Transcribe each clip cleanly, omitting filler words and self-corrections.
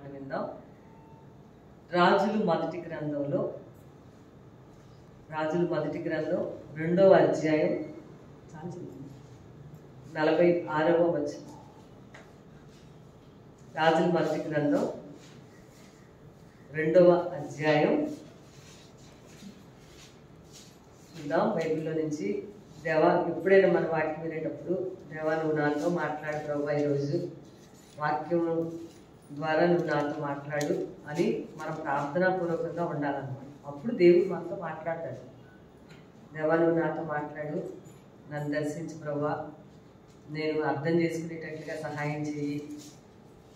మాటలు విందాం. రాజులు మొదటి గ్రంథం 2వ అధ్యాయం 46వ వచనం. రాజుల మొదటి గ్రంథం 2వ అధ్యాయం చూద్దాం బైబిల్లో నుంచి. దేవా, ఎప్పుడైనా మన వాక్యం వినేటప్పుడు దేవా నువ్వు నాతో మాట్లాడు ప్రభా, ఈరోజు వాక్యం ద్వారా నువ్వు నాతో మాట్లాడు అని మనం ప్రార్థనాపూర్వకంగా ఉండాలన్నమాట. అప్పుడు దేవుడు మనతో మాట్లాడతాడు. దేవా నువ్వు నాతో మాట్లాడు, నన్ను దర్శించు ప్రభా, నేను అర్థం చేసుకునేటట్లుగా సహాయం చేయి,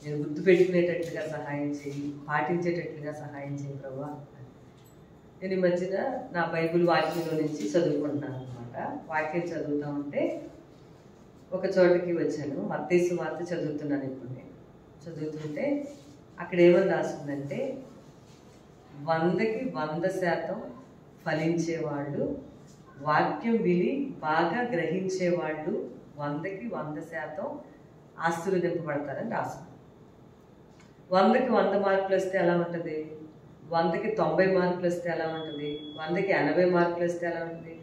నేను గుర్తుపెట్టుకునేటట్లుగా సహాయం చేయి, పాటించేటట్లుగా సహాయం చేయి ప్రభా. నేను ఈ మధ్యన నా బైబిల్ వాక్యంలో నుంచి చదువుకుంటున్నాను అనమాట. వాక్యం చదువుతూ ఉంటే ఒక చోటకి వచ్చాను. మత్తయి సువార్త చదువుతున్నాను. ఇప్పుడు నేను చదువుతుంటే అక్కడ ఏమని రాస్తుందంటే, 100కి 100% ఫలించేవాళ్ళు, వాక్యం విని బాగా గ్రహించేవాళ్ళు 100కి 100% ఆశీర్వదింపబడతారని రాస్తుంది. 100కి 100 మార్కులు వస్తే ఎలా ఉంటుంది, 100కి 90 మార్కులు వస్తే ఎలా ఉంటుంది, 100కి 80 మార్కులు వస్తే ఎలా ఉంటుంది,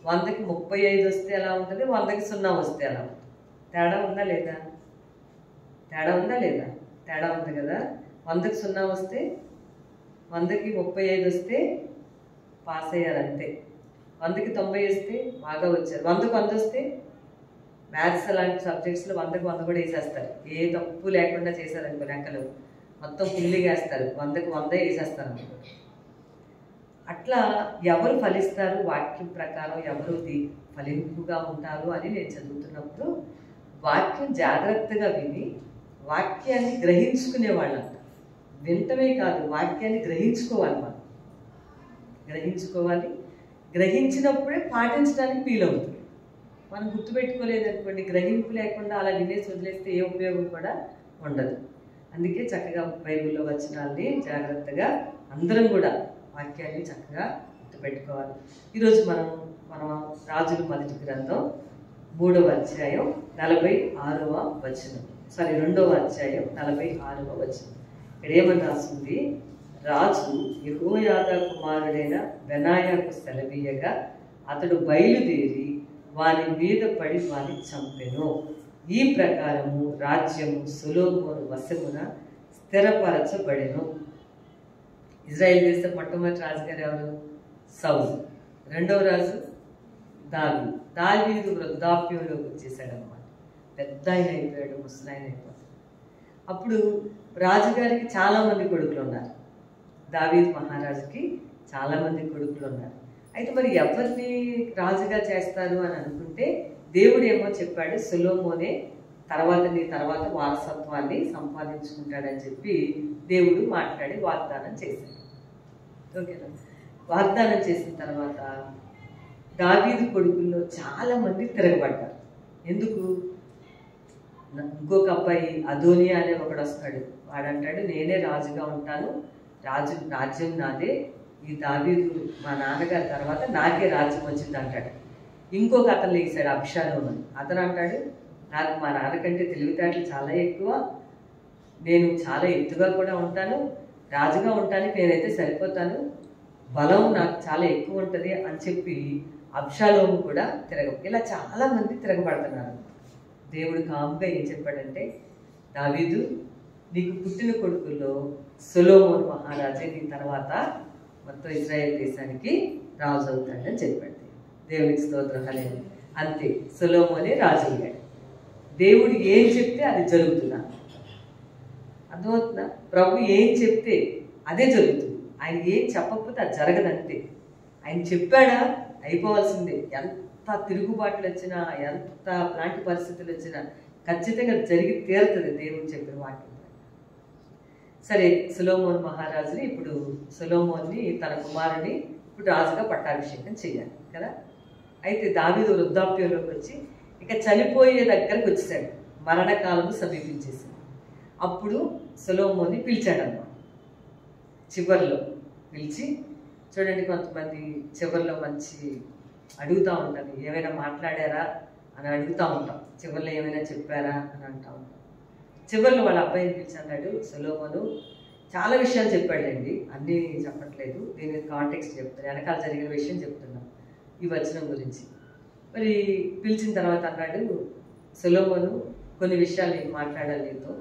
100కి 35 వస్తే ఎలా ఉంటుంది, 100కి 0 వస్తే ఎలా ఉంటుంది. తేడా ఉందా లేదా? తేడా ఉంది కదా. 100కి 0 వస్తే, 100కి 35 వస్తే పాస్ అయ్యారు అంతే. 100కి 90 వస్తే బాగా వచ్చారు. 100కి 100 వస్తే మ్యాథ్స్ అలాంటి సబ్జెక్ట్స్లో 100కి 100 కూడా వేసేస్తారు. ఏ తప్పు లేకుండా చేశారనుకో, లెక్కలు మొత్తం ఫుల్లిగా వేస్తారు, 100కి 100 వేసేస్తారు అనుకో. అట్లా ఎవరు ఫలిస్తారు వాక్యం ప్రకారం, ఎవరు ఫలింపుగా ఉంటారు అని నేను చదువుతున్నప్పుడు వాక్యం జాగ్రత్తగా విని వాక్యాన్ని గ్రహించుకునే వాళ్ళంట. వింటమే కాదు, వాక్యాన్ని గ్రహించుకోవాలి. మనం గ్రహించుకోవాలి. గ్రహించినప్పుడే పాటించడానికి వీలవుతుంది. మనం గుర్తుపెట్టుకోలేదనుకోండి, గ్రహింపు లేకుండా అలా వినేసి వదిలేస్తే ఏ ఉపయోగం కూడా ఉండదు. అందుకే చక్కగా బైబిల్లో వచనాల్ని జాగ్రత్తగా అందరం కూడా వాక్యాన్ని చక్కగా గుర్తుపెట్టుకోవాలి. ఈరోజు మనం రాజుల మొదటి గ్రంథం 3వ అధ్యాయం 46వ వచనం, 2వ అధ్యాయం 46వ వచనం. ఇక్కడ ఏమని రాస్తుంది, రాజు యెహోయాదా కుమారుడైన బెనాయాకు సెలవీయగా అతడు బయలుదేరి వాని మీద పడి వాని చంపెను. ఈ ప్రకారము రాజ్యము సొలొమోను వశమున స్థిరపరచబడెను. ఇజ్రాయెల్ దేశ మొట్టమొదటి రాజుగారు ఎవరు? సౌలు. రెండవ రాజు దావీదు వృద్ధాప్యంలోకి వచ్చేసాడు అన్నమాట. పెద్ద ఆయన అయిపోయాడు, ముసలాయన అయిపోతాడు. అప్పుడు రాజుగారికి చాలామంది కొడుకులు ఉన్నారు. దావీదు మహారాజుకి చాలామంది కొడుకులు ఉన్నారు. అయితే మరి ఎవరిని రాజుగా చేస్తారు అని అనుకుంటే, దేవుడు ఏమో చెప్పాడు, సొలొమోనే నీ తర్వాత వారసత్వాన్ని సంపాదించుకుంటాడని చెప్పి దేవుడు మాట్లాడి వాగ్దానం చేశాడు. ఓకేనా? వాగ్దానం చేసిన తర్వాత దావీదు కొడుకుల్లో చాలా మంది తిరగబడ్డారు. ఎందుకు? ఇంకొక అబ్బాయి అదోనియా అనే ఒకడు వస్తాడు. వాడంటాడు, నేనే రాజుగా ఉంటాను, రాజ్యం నాదే, ఈ దావీదు మా నాన్నగారి తర్వాత నాకే రాజ్యం వచ్చింది అంటాడు. ఇంకొక అతను లేచాడు, అబ్షాలోము అని. అతను అంటాడు, నాకు మా నాన్నకంటే తెలివితేటలు చాలా ఎక్కువ, నేను చాలా ఎత్తుగా కూడా ఉంటాను, రాజుగా ఉండటానికి నేనైతే సరిపోతాను, బలం నాకు చాలా ఎక్కువ ఉంటుంది అని చెప్పి అబ్షాలోము కూడా ఇలా చాలా మంది తిరగబడుతున్నారు. దేవుడు కాముగా ఏం చెప్పాడంటే, దావీదు, నీకు పుట్టిన కొడుకుల్లో సొలొమోను మహారాజే నీ తర్వాత మొత్తం ఇజ్రాయెల్ దేశానికి రాజు అవుతాడని చెప్పాడు. దేవునికి స్తోత్రం. హల్లెలూయా. అంతే, సొలొమోనే రాజు అయ్యాడు. దేవుడు ఏం చెప్తే అది జరుగుతుందా? అర్థమవుతుందా? ప్రభు ఏం చెప్తే అదే జరుగుతుంది. ఆయన ఏం చెప్పకపోతే అది జరగదంతే. ఆయన చెప్పాడా అయిపోవాల్సిందే. ఎంత తిరుగుబాట్లు వచ్చినా, ఎంత లాంటి పరిస్థితులు వచ్చినా ఖచ్చితంగా జరిగి తీరుతుంది దేవుడు చెప్పిన వాక్యం. సరే, సొలొమోను మహారాజుని ఇప్పుడు సొలొమోన్ని తన కుమారుని ఇప్పుడు రాజుగా పట్టాభిషేకం చేయాలి కదా. అయితే దావీదు వృద్ధాప్యంలోకి వచ్చి ఇక చనిపోయే దగ్గరకు వచ్చేసాడు. మరణకాలము సమీపించేసింది. అప్పుడు సొలొమోన్ని పిలిచాడన్నమాట. చివరిలో పిలిచి, చూడండి కొంతమంది చివరిలో మంచి అడుగుతూ ఉంటాను, ఏమైనా మాట్లాడారా అని అడుగుతూ ఉంటాం. చివరిలో ఏమైనా చెప్పారా అని అంటూ ఉంటాం. చివరిలో వాళ్ళ అబ్బాయిని పిలిచి అన్నాడు, సొలొమోను చాలా విషయాలు చెప్పాడండి, అన్నీ చెప్పట్లేదు, దీని కాంటెక్స్ట్ చెప్తాను, వెనకాల జరిగిన విషయం చెప్తున్నాం ఈ వచనం గురించి. మరి పిలిచిన తర్వాత అన్నాడు, సొలొమోను కొన్ని విషయాలు నేను మాట్లాడాలి నీతో.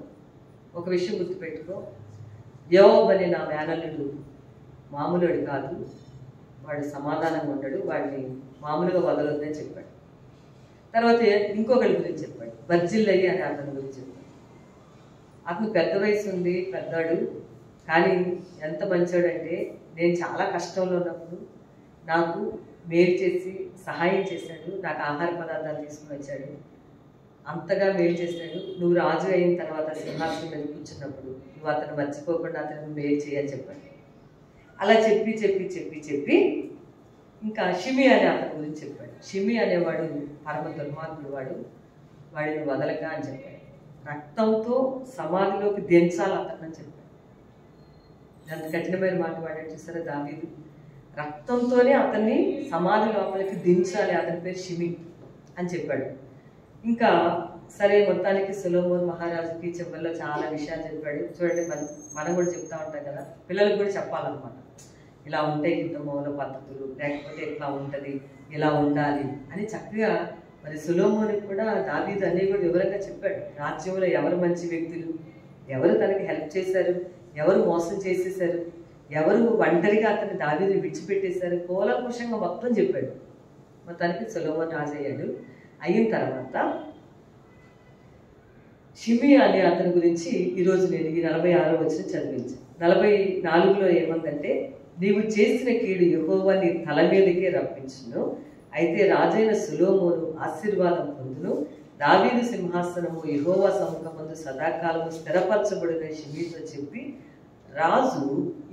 ఒక విషయం గుర్తుపెట్టుకో, యోబు అనే నా మేనల్లుడు మామూలుడు కాదు, వాడు సమాధానంగా ఉండడు, వాడిని మామూలుగా వదలొద్దని చెప్పాడు. తర్వాత ఇంకొకరి గురించి చెప్పాడు, బర్జిల్లయి అనే అతని గురించి చెప్పాడు. అతను పెద్ద వయసు ఉంది, పెద్దాడు, కానీ ఎంత మంచోడంటే నేను చాలా కష్టంలో ఉన్నప్పుడు నాకు మేలు చేసి సహాయం చేశాడు, నాకు ఆహార పదార్థాలు తీసుకుని వచ్చాడు, అంతగా మేలు చేశాడు. నువ్వు రాజు అయిన తర్వాత సింహాసనం మీద కూర్చున్నప్పుడు నువ్వు అతను మర్చిపోకుండా అతను మేలు చేయని చెప్పాడు. అలా చెప్పి చెప్పి చెప్పి చెప్పి ఇంకా షిమి అనే అతని గురించి చెప్పాడు. షిమి అనేవాడు పరమ దుర్మార్గుడు, వాడిని వదలక అని చెప్పాడు. రక్తంతో సమాధిలోకి దించాలి అతన్ని చెప్పాడు. ఎంత కఠినమైన మాట వాడాడు చూసారా దావీదు. రక్తంతోనే అతన్ని సమాధి లోపలికి దించాలి, అతని పేరు షిమి అని చెప్పాడు. ఇంకా సరే, మొత్తానికి సొలొమోను మహారాజుకి చివరిలో చాలా విషయాలు చెప్పాడు. చూడండి, మనం కూడా చెప్తా ఉంటాం కదా, పిల్లలకు కూడా చెప్పాలన్నమాట, ఇలా ఉంటాయి కుటుంబంలో పద్ధతులు, లేకపోతే ఇట్లా ఉంటుంది, ఇలా ఉండాలి అని చక్కగా. మరి సొలొమోనుకి కూడా దావీదు అన్నీ కూడా వివరంగా చెప్పాడు. రాజ్యంలో ఎవరు మంచి వ్యక్తులు, ఎవరు తనకి హెల్ప్ చేశారు, ఎవరు మోసం చేసేసారు, ఎవరు ఒంటరిగా అతన్ని దావీదు విడిచిపెట్టేశారు, కూలంకుషంగా మొత్తం చెప్పాడు. మొత్తానికి సొలొమోను రాజు అయ్యాడు. అయిన తర్వాత షిమి అనే అతని గురించి ఈరోజు నేను ఈ 46వ వచనం చదివించాను. 44లో ఏమందంటే, నీవు చేసిన కీడు యెహోవా నీ తల మీదకే రప్పించును, అయితే రాజైన సొలొమోను ఆశీర్వాదం పొందును, దావీదు సింహాసనము యెహోవా సముఖమందు సదాకాలము స్థిరపరచబడిన షిమితో చెప్పి, రాజు,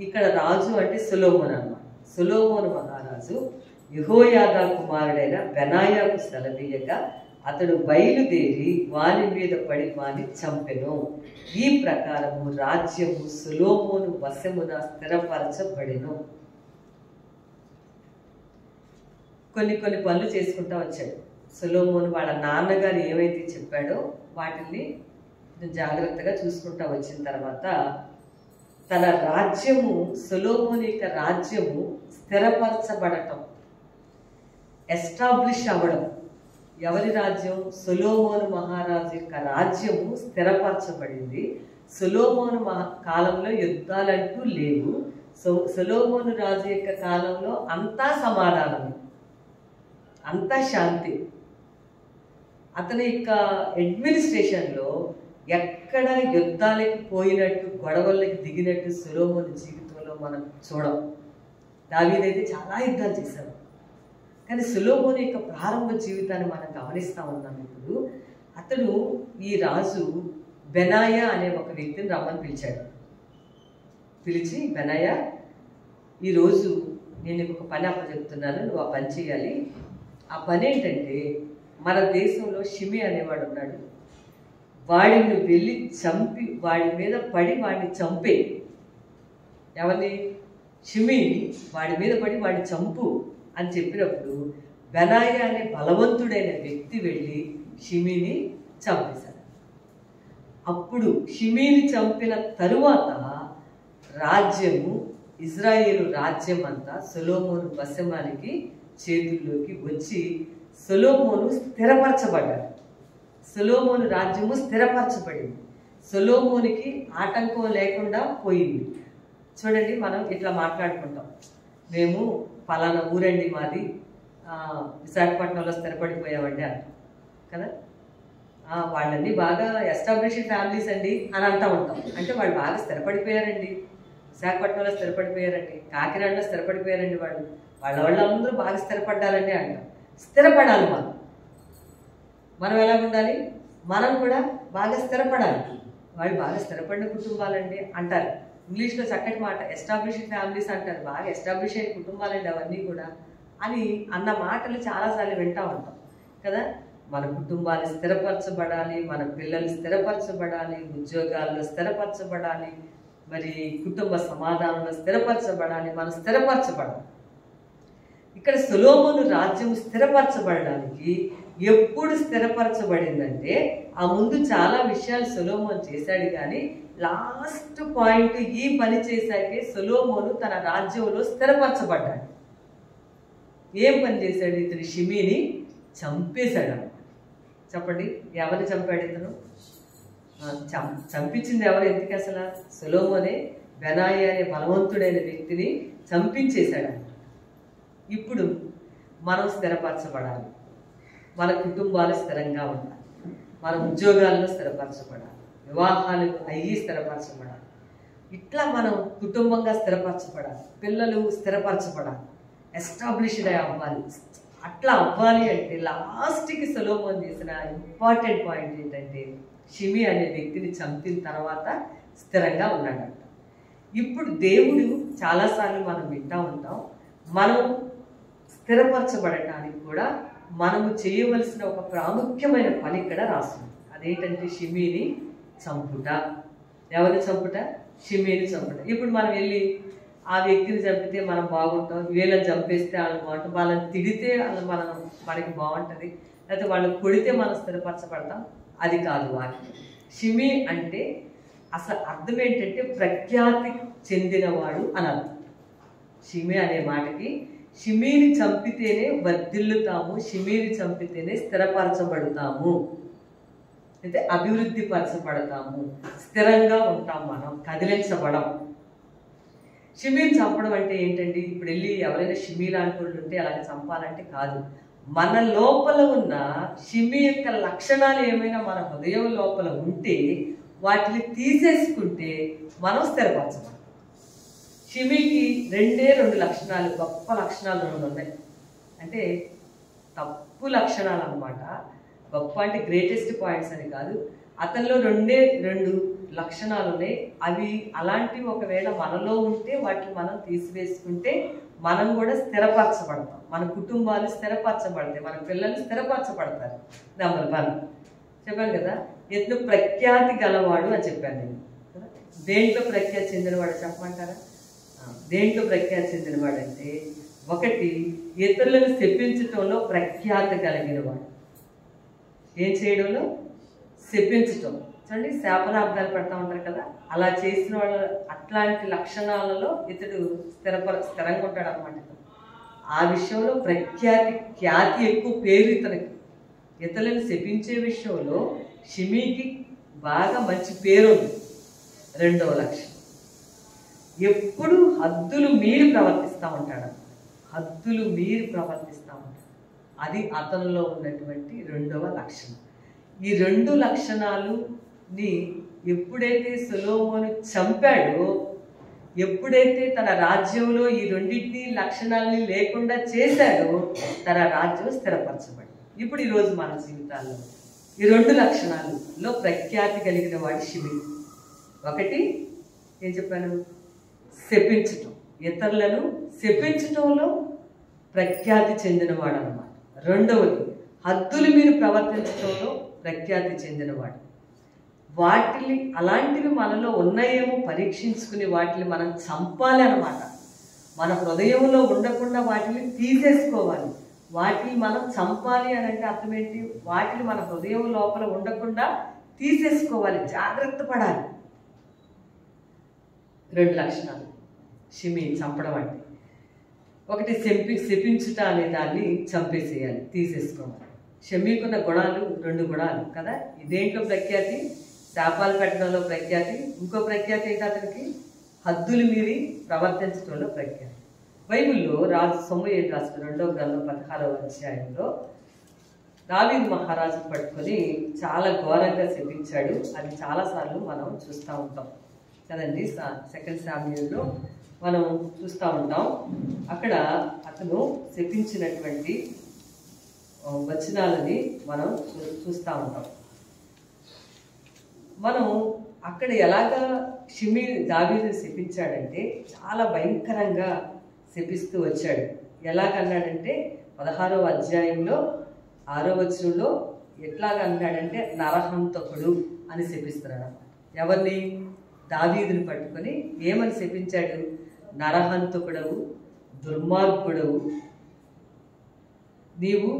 ఇక్కడ రాజు అంటే సొలొమోను అన్నమాట, సొలొమోను మహారాజు యెహోయాదా కుమారుడైన బెనాయాకు సెలవీయగా అతడు బయలుదేరి వాని మీద పడి వాని చంపెను. ఈ ప్రకారము రాజ్యము సొలొమోను వశమున స్థిరపరచబడెను. కొన్ని పనులు చేసుకుంటా వచ్చాడు సొలొమోను. వాళ్ళ నాన్నగారు ఏమైతే చెప్పాడో వాటిని జాగ్రత్తగా చూసుకుంటా వచ్చిన తర్వాత తన రాజ్యము, సొలొమోను యొక్క రాజ్యము స్థిరపరచబడటం, ఎస్టాబ్లిష్ అవ్వడం. ఎవరి రాజ్యం? సొలొమోను మహారాజు యొక్క రాజ్యము స్థిరపరచబడింది. సొలొమోను కాలంలో యుద్ధాలంటూ లేవు. సొలొమోను రాజు యొక్క కాలంలో అంతా సమాధానమే, అంతా శాంతి. అతని యొక్క అడ్మినిస్ట్రేషన్లో ఎక్కడ యుద్ధాలకి పోయినట్టు, గొడవలకి దిగినట్టు సొలొమోను జీవితంలో మనం చూడం. దావీదైతే చాలా యుద్ధాలు చేశారు, కానీ సొలొమోను యొక్క ప్రారంభ జీవితాన్ని మనం గమనిస్తూ ఉన్నాం. ఇప్పుడు అతడు, ఈ రాజు బెనాయా అనే ఒక వ్యక్తిని రమ్మని పిలిచాడు. పిలిచి, బెనాయా, ఈరోజు నేను నీకు ఒక పని అప్పచెప్తున్నాను, నువ్వు ఆ పని చేయాలి. ఆ పని ఏంటంటే, మన దేశంలో షిమి అనేవాడు ఉన్నాడు, వాడిని నువ్వు వెళ్ళి చంపి, వాడి మీద పడి వాడిని చంపే. ఎవరిని? షిమిని. వాడి మీద పడి వాడిని చంపు అని చెప్పినప్పుడు బెనాయా అనే బలవంతుడైన వ్యక్తి వెళ్ళి షిమిని చంపేశాడు. అప్పుడు షిమిని చంపిన తరువాత రాజ్యము, ఇజ్రాయేలు రాజ్యం అంతా సొలొమోను వశమానికి చేతుల్లోకి వచ్చి సొలొమోను స్థిరపరచబడ్డాడు. సొలొమోను రాజ్యము స్థిరపరచబడింది. సొలొమోనుకి ఆటంకం లేకుండా పోయింది. చూడండి, మనం ఇట్లా మాట్లాడుకుంటాం, మేము పలానా ఊరండి మాది, విశాఖపట్నంలో స్థిరపడిపోయామండి అంటాం కదా. వాళ్ళన్నీ బాగా ఎస్టాబ్లిష్డ్ ఫ్యామిలీస్ అండి అని అంటూ ఉంటాం. అంటే వాళ్ళు బాగా స్థిరపడిపోయారండి, విశాఖపట్నంలో స్థిరపడిపోయారండి, కాకినాడలో స్థిరపడిపోయారండి, వాళ్ళందరూ బాగా స్థిరపడ్డారండి అంటాం. స్థిరపడాలి మనం ఎలా ఉండాలి? మనం కూడా బాగా స్థిరపడాలి. వాళ్ళు బాగా స్థిరపడిన కుటుంబాలండి అంటారు. ఇంగ్లీష్లో చక్కటి మాట, ఎస్టాబ్లిష్డ్ ఫ్యామిలీస్ అంటారు. బాగా ఎస్టాబ్లిష్ అయిన కుటుంబాలండి అవన్నీ కూడా అని అన్న మాటలు చాలాసార్లు వింటూ ఉంటాం కదా. మన కుటుంబాలు స్థిరపరచబడాలి, మన పిల్లలు స్థిరపరచబడాలి, ఉద్యోగాల్లో స్థిరపరచబడాలి, మరి కుటుంబ సమాధానంలో స్థిరపరచబడాలి, మనం స్థిరపరచబడాలి. ఇక్కడ సొలొమోను రాజ్యం స్థిరపరచబడడానికి ఎప్పుడు స్థిరపరచబడిందంటే ఆ ముందు చాలా విషయాలు సొలొమోను చేశాడు, కానీ లాస్ట్ పాయింట్ ఈ పని చేశాకే సొలొమోను తన రాజ్యంలో స్థిరపరచబడ్డాడు. ఏం పని చేశాడు? ఇతను షిమీని చంపేశాడు అన్నమాట. చెప్పండి, ఎవరిని చంపాడు ఇతను? చంపించింది ఎవరు? ఎందుకు అసలు? సొలొమోనే బెనాయి అనే బలవంతుడైన వ్యక్తిని చంపించేశాడు అన్నమాట. ఇప్పుడు మనం స్థిరపరచబడాలి, మన కుటుంబాలు స్థిరంగా ఉండాలి, మన ఉద్యోగాల్లో స్థిరపరచబడాలి, వివాహాలు అయ్యి స్థిరపరచబడాలి. ఇట్లా మనం కుటుంబంగా స్థిరపరచబడాలి, పిల్లలు స్థిరపరచబడాలి, ఎస్టాబ్లిష్డ్ అవ్వాలి. అట్లా అవ్వాలి అంటే లాస్ట్కి సొలొమోను చేసిన ఇంపార్టెంట్ పాయింట్ ఏంటంటే షిమి అనే వ్యక్తిని చంపిన తర్వాత స్థిరంగా ఉన్నాడంట. ఇప్పుడు దేవుడు చాలాసార్లు మనం వింటూ ఉంటాం, మనం స్థిరపరచబడటానికి కూడా మనము చేయవలసిన ఒక ప్రాముఖ్యమైన పని ఇక్కడ రాస్తుంది. అదేంటంటే షిమీని చంపుట. ఎవరిని చంపుట? షిమీని చంపుట. ఇప్పుడు మనం వెళ్ళి ఆ వ్యక్తిని చంపితే మనం బాగుంటాం, వీళ్ళని చంపేస్తే వాళ్ళు బాగుంటాం, వాళ్ళని తిడితే మనకి బాగుంటుంది, లేకపోతే వాళ్ళని కొడితే మనం స్థిరపరచబడతాం. అది కాదు వాక్యం. షిమి అంటే అసలు అర్థం ఏంటంటే ప్రఖ్యాతి చెందినవాడు అని అర్థం. షిమి అనే మాటకి షిమీని చంపితేనే వర్ధిల్లుతాము, షిమీని చంపితేనే స్థిరపరచబడతాము, అయితే అభివృద్ధి పరచబడతాము, స్థిరంగా ఉంటాం, మనం కదిలించబడం. షిమీని చంపడం అంటే ఏంటండి? ఇప్పుడు వెళ్ళి ఎవరైనా షిమీ లాంటి వాళ్ళు ఉంటే అలాగే చంపాలంటే కాదు. మన లోపల ఉన్న షిమి యొక్క లక్షణాలు ఏమైనా మన హృదయం లోపల ఉంటే వాటిని తీసేసుకుంటే మనం స్థిరపరచబడతాం. షిమికి రెండు లక్షణాలు, గొప్ప లక్షణాలు 2 ఉన్నాయి. అంటే తప్పు లక్షణాలు అన్నమాట. గొప్ప అంటే గ్రేటెస్ట్ పాయింట్స్ అని కాదు, అతనిలో 2 లక్షణాలు ఉన్నాయి. అవి అలాంటివి ఒకవేళ మనలో ఉంటే వాటిని మనం తీసివేసుకుంటే మనం కూడా స్థిరపరచబడతాం, మన కుటుంబాలు స్థిరపరచబడతాయి, మన పిల్లలు స్థిరపరచబడతారు. నెంబర్ 1 చెప్పాను కదా, ఎత్తు ప్రఖ్యాతి గలవాడు అని చెప్పాను నేను. దేంట్లో ప్రఖ్యాతి చెందినవాడు చెప్పమంటారా? దేంట్లో ప్రఖ్యాతి చెందినవాడు అంటే, 1 ఇతరులను శపించటంలో ప్రఖ్యాతి కలిగినవాడు. ఏం చేయడంలో? శపించటం. చూడండి, శాపనార్థాలు పెడతా ఉంటారు కదా, అలా చేసిన వాళ్ళు అట్లాంటి లక్షణాలలో ఇతడు స్థిరంగా ఉంటాడు అన్నమాట. ఆ విషయంలో ఖ్యాతి ఎక్కువ పేరు ఇతనికి. ఇతరులను శపించే విషయంలో షిమీకి బాగా మంచి పేరు ఉంది. 2వ లక్షణం, ఎప్పుడు హద్దులు మీరి ప్రవర్తిస్తూ ఉంటాడు. హద్దులు మీరి ప్రవర్తిస్తూ ఉంటాడు. అది అతనిలో ఉన్నటువంటి 2వ లక్షణం. ఈ 2 లక్షణాలుని ఎప్పుడైతే సొలొమోను చంపాడో, ఎప్పుడైతే తన రాజ్యంలో ఈ 2 లక్షణాలని లేకుండా చేశాడో తన రాజ్యం స్థిరపరచబడింది. ఇప్పుడు ఈరోజు మన జీవితాల్లో ఈ 2 లక్షణాలలో ప్రఖ్యాతి కలిగిన వాడు షిమి. 1 ఏం చెప్పాను? శపించటం, ఇతరులను శపించటంలో ప్రఖ్యాతి చెందినవాడు అన్నమాట. 2వది హద్దులు మీరు ప్రవర్తించడంలో ప్రఖ్యాతి చెందినవాడు. వాటిని అలాంటివి మనలో ఉన్నాయేమో పరీక్షించుకుని వాటిని మనం చంపాలి అన్నమాట. మన హృదయంలో ఉండకుండా వాటిని తీసేసుకోవాలి. వాటిని మనం చంపాలి అని అంటే అర్థం ఏంటి? వాటిని మన హృదయం లోపల ఉండకుండా తీసేసుకోవాలి, జాగ్రత్త పడాలి. 2 లక్షణాలు షిమి చంపడం అంటే. 1 శపించుట అనే దాన్ని చంపేసేయాలి, తీసేసుకోవాలి. షిమికున్న గుణాలు 2 గుణాలు కదా. ఇదేంట్లో ప్రఖ్యాతి? శాపాలు పెట్టడంలో ప్రఖ్యాతి. ఇంకో ప్రఖ్యాతి ఏంటి అతనికి? హద్దులు మీరి ప్రవర్తించడంలో ప్రఖ్యాతి. బైబిల్లో రాజు సమూయేలు రాసిన 2వ గ్రంథం 16వ అధ్యాయంలో దావీదు మహారాజు పట్టుకొని చాలా ఘోరంగా శపించాడు. అది చాలాసార్లు మనం చూస్తూ ఉంటాం కదండి. 2 శామ్యూయల్లో మనం చూస్తూ ఉంటాం. అక్కడ అతను శపించినటువంటి వచనాలని మనం చూస్తూ ఉంటాం. మనం అక్కడ ఎలాగా షిమి దావీదుని శపించాడంటే చాలా భయంకరంగా శపిస్తూ వచ్చాడు. ఎలాగన్నాడంటే 16వ అధ్యాయంలో 6వ వచనంలో ఎట్లాగా అన్నాడంటే నరహంతకుడు అని శపిస్తున్నాడు అన్నమాట. ఎవరిని? దావీదుని పట్టుకొని ఏమని శపించాడు? నరహంతకుడవు, దుర్మార్గుడవు, నీవు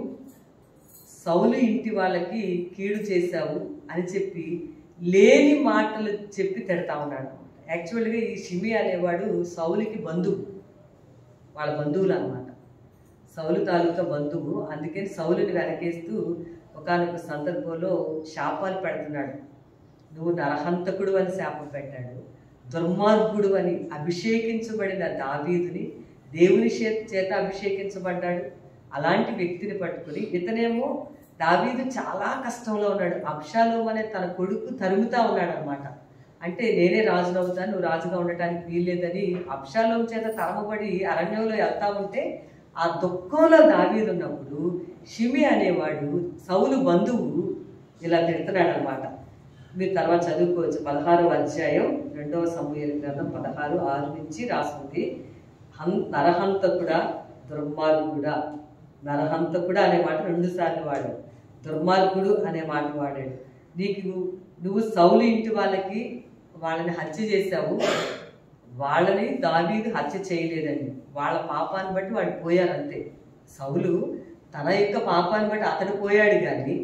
సౌలు ఇంటి వాళ్ళకి కీడు చేశావు అని చెప్పి లేని మాటలు చెప్పి తిడతా ఉన్నాడు. యాక్చువల్గా ఈ షిమి అనేవాడు సౌలుకి బంధువు, వాళ్ళ బంధువులు అనమాట, సౌలు తాలూకా బంధువు. అందుకని సౌలుని వెనకేస్తూ ఒకానొక సందర్భంలో శాపాలు పెడుతున్నాడు. నువ్వు నరహంతకుడు అని శాపం పెట్టాడు, దుర్మార్గుడు అని అభిషేకించబడిన దావీదుని దేవుని చేత అభిషేకించబడ్డాడు. అలాంటి వ్యక్తిని పట్టుకుని ఇతనేమో దావీదు చాలా కష్టంలో ఉన్నాడు, అబ్షాలోము అనే తన కొడుకు తరుముతా ఉన్నాడు అనమాట. అంటే నేనే రాజును అవుతాను, నువ్వు రాజుగా ఉండటానికి వీల్లేదని అబ్షాలోము చేత తరమబడి అరణ్యంలో వెళ్తా ఉంటే ఆ దుఃఖంలో దావీదు ఉన్నప్పుడు షిమి అనేవాడు సౌలు బంధువు ఇలా తిడుతున్నాడు అనమాట. మీరు తర్వాత చదువుకోవచ్చు. 16వ అధ్యాయం 2వ సమూయేలు గ్రంథం 16:6 నుంచి రాస్తుంది. నరహంతకుడా దుర్మార్గుడా, నరహంతకుడా అనే మాట 2 సార్లు వాడాడు, దుర్మార్గుడు అనే మాట వాడాడు. నువ్వు సౌలు ఇంటి వాళ్ళని హత్య చేశావు, వాళ్ళని దావీదు హత్య చేయలేదండి. వాళ్ళ పాపాన్ని బట్టి వాళ్ళు పోయారంతే. సౌలు తన యొక్క పాపాన్ని బట్టి అతడు పోయాడు, కానీ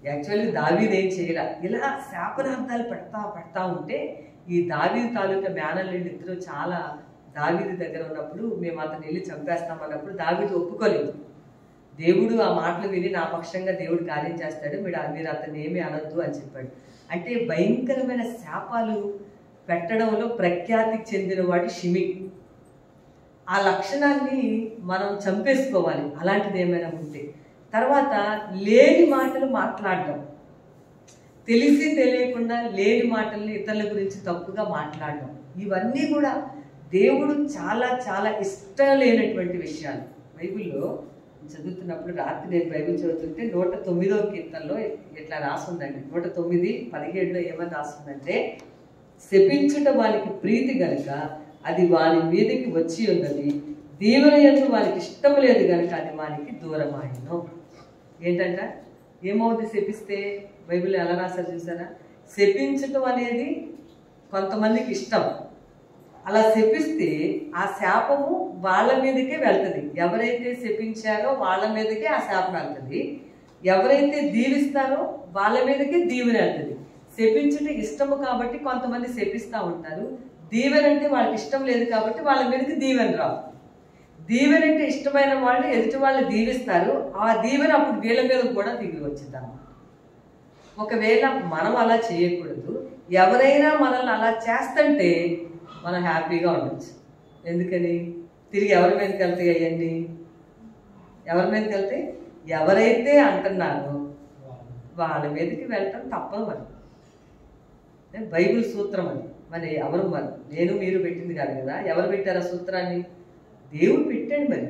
యాక్చువల్గా దావీదు ఏం చేయరా. ఇలా శాపనార్థాలు పెడతా ఉంటే ఈ దావీదు తాలూకా మేనల్లుళ్ళు ఇద్దరు చాలా దావీదు దగ్గర ఉన్నప్పుడు మేము అతను వెళ్ళి చంపేస్తామన్నప్పుడు దావీదు ఒప్పుకోలేదు. దేవుడు ఆ మాటలు విని నా పక్షంగా దేవుడు కార్యం చేస్తాడు, మీరు అతన్ని ఏమీ అనొద్దు అని చెప్పాడు. అంటే భయంకరమైన శాపాలు పెట్టడంలో ప్రఖ్యాతికి చెందినవాడు షిమి. ఆ లక్షణాన్ని మనం చంపేసుకోవాలి అలాంటిది ఏమైనా ఉంటే. తర్వాత లేని మాటలు మాట్లాడడం, తెలిసి తెలియకుండా లేని మాటల్ని ఇతరుల గురించి తప్పుగా మాట్లాడడం, ఇవన్నీ కూడా దేవుడు చాలా చాలా ఇష్టం లేనటువంటి విషయాలు. బైబిల్లో చదువుతున్నప్పుడు రాత్రి నేను బైబిల్ చదువుతుంటే 109వ కీర్తనలో ఇట్లా రాసుందండి. 109:17 ఏమని రాస్తుందంటే, శపించుట వానికి ప్రీతి గనుక అది వాని మీదకి వచ్చి ఉన్నది, దీవెన యందు వానికి ఇష్టం లేదు కనుక అది వానికి దూరమాయను. ఏంటంట, ఏమవుతుంది శపిస్తే? బైబిల్ ఎలా రాశారు చూసారా? శపించటం అనేది కొంతమందికి ఇష్టం. అలా శపిస్తే ఆ శాపము వాళ్ళ మీదకే వెళ్తుంది. ఎవరైతే శపించారో వాళ్ళ మీదకే ఆ శాపం వెళ్తుంది, ఎవరైతే దీవిస్తారో వాళ్ళ మీదకే దీవెన వెళ్తుంది. శపించటం ఇష్టము కాబట్టి కొంతమంది శపిస్తూ ఉంటారు, దీవెన అంటే వాళ్ళకి ఇష్టం లేదు కాబట్టి వాళ్ళ మీదకి దీవెన రావు. దీవెన అంటే ఇష్టమైన వాళ్ళు ఎదుటి వాళ్ళు దీవిస్తారు, ఆ దీవెన అప్పుడు వీళ్ళ మీద కూడా దిగి వచ్చిందన్నమాట. ఒకవేళ మనం అలా చేయకూడదు. ఎవరైనా మనల్ని అలా చేస్తుంటే మనం హ్యాపీగా ఉండొచ్చు. ఎందుకని? తిరిగి ఎవరి మీదకి వెళ్తాయి అవన్నీ? ఎవరి మీదకి వెళ్తాయి? ఎవరైతే అంటున్నారో వాళ్ళ మీదకి వెళ్ళటం తప్పదు. మరి బైబిల్ సూత్రం అది. మరి ఎవరు, మరి నేను మీరు పెట్టింది కాదు కదా. ఎవరు పెట్టారు ఆ సూత్రాన్ని? దేవుడు పెట్టాడు. మరి